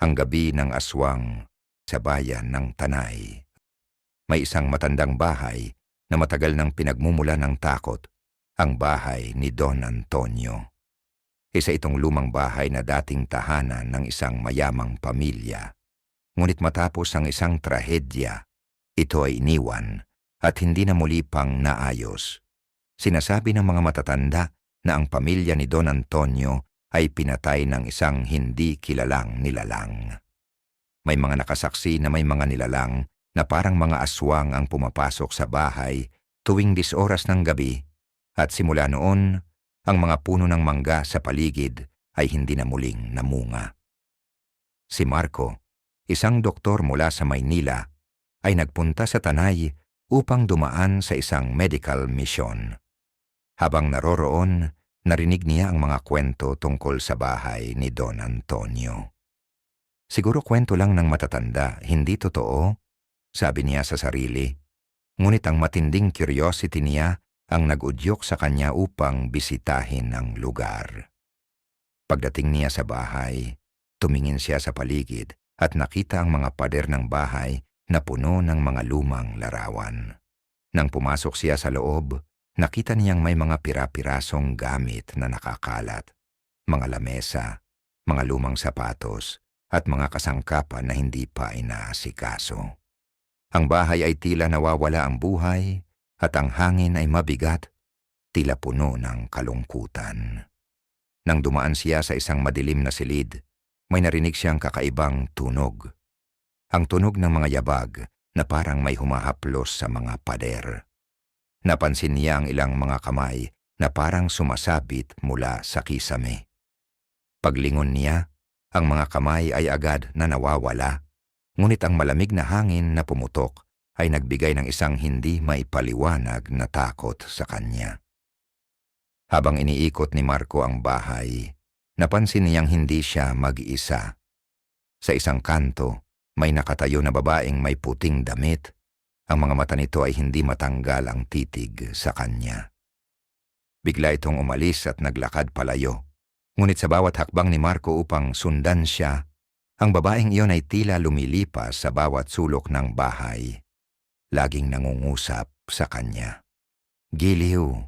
Ang gabi ng aswang sa bayan ng Tanay. May isang matandang bahay na matagal nang pinagmumula ng takot, ang bahay ni Don Antonio. Isa itong lumang bahay na dating tahanan ng isang mayamang pamilya. Ngunit matapos ang isang trahedya, ito ay iniwan at hindi na muli pang naayos. Sinasabi ng mga matatanda na ang pamilya ni Don Antonio ay pinatay ng isang hindi kilalang nilalang. May mga nakasaksi na may mga nilalang na parang mga aswang ang pumapasok sa bahay tuwing 10 oras ng gabi, at simula noon, ang mga puno ng mangga sa paligid ay hindi na muling namunga. Si Marco, isang doktor mula sa Maynila, ay nagpunta sa Tanay upang dumaan sa isang medical mission. Habang naroroon, narinig niya ang mga kwento tungkol sa bahay ni Don Antonio. Siguro kwento lang ng matatanda, hindi totoo, sabi niya sa sarili. Ngunit ang matinding curiosity niya ang nag-udyok sa kanya upang bisitahin ang lugar. Pagdating niya sa bahay, tumingin siya sa paligid at nakita ang mga pader ng bahay na puno ng mga lumang larawan. Nang pumasok siya sa loob, nakita niyang may mga pira-pirasong gamit na nakakalat, mga lamesa, mga lumang sapatos, at mga kasangkapan na hindi pa inaasikaso. Ang bahay ay tila nawawala ang buhay at ang hangin ay mabigat, tila puno ng kalungkutan. Nang dumaan siya sa isang madilim na silid, may narinig siyang kakaibang tunog. Ang tunog ng mga yabag na parang may humahaplos sa mga pader. Napansin niya ang ilang mga kamay na parang sumasabit mula sa kisame. Paglingon niya, ang mga kamay ay agad na nawawala, ngunit ang malamig na hangin na pumutok ay nagbigay ng isang hindi maipaliwanag na takot sa kanya. Habang iniikot ni Marco ang bahay, napansin niyang hindi siya mag-isa. Sa isang kanto, may nakatayo na babaeng may puting damit. Ang mga mata nito ay hindi matanggal ang titig sa kanya. Bigla itong umalis at naglakad palayo. Ngunit sa bawat hakbang ni Marco upang sundan siya, ang babaeng iyon ay tila lumilipas sa bawat sulok ng bahay. Laging nangungusap sa kanya. "Giliw,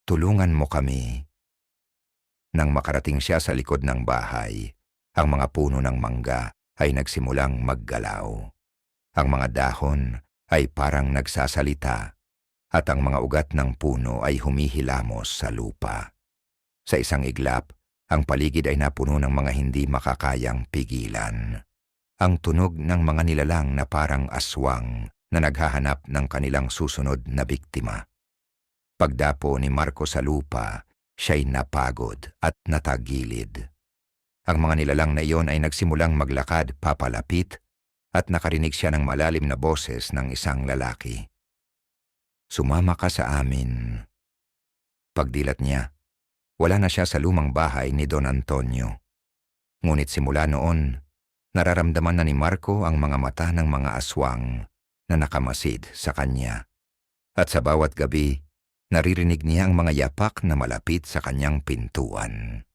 tulungan mo kami." Nang makarating siya sa likod ng bahay, ang mga puno ng mangga ay nagsimulang maggalaw. Ang mga dahon ay parang nagsasalita at ang mga ugat ng puno ay humihilamos sa lupa. Sa isang iglap, ang paligid ay napuno ng mga hindi makakayang pigilan. Ang tunog ng mga nilalang na parang aswang na naghahanap ng kanilang susunod na biktima. Pagdapo ni Marco sa lupa, siya'y napagod at natagilid. Ang mga nilalang na iyon ay nagsimulang maglakad papalapit at nakarinig siya ng malalim na boses ng isang lalaki. "Sumama ka sa amin." Pagdilat niya, wala na siya sa lumang bahay ni Don Antonio. Ngunit simula noon, nararamdaman na ni Marco ang mga mata ng mga aswang na nakamasid sa kanya. At sa bawat gabi, naririnig niya ang mga yapak na malapit sa kanyang pintuan.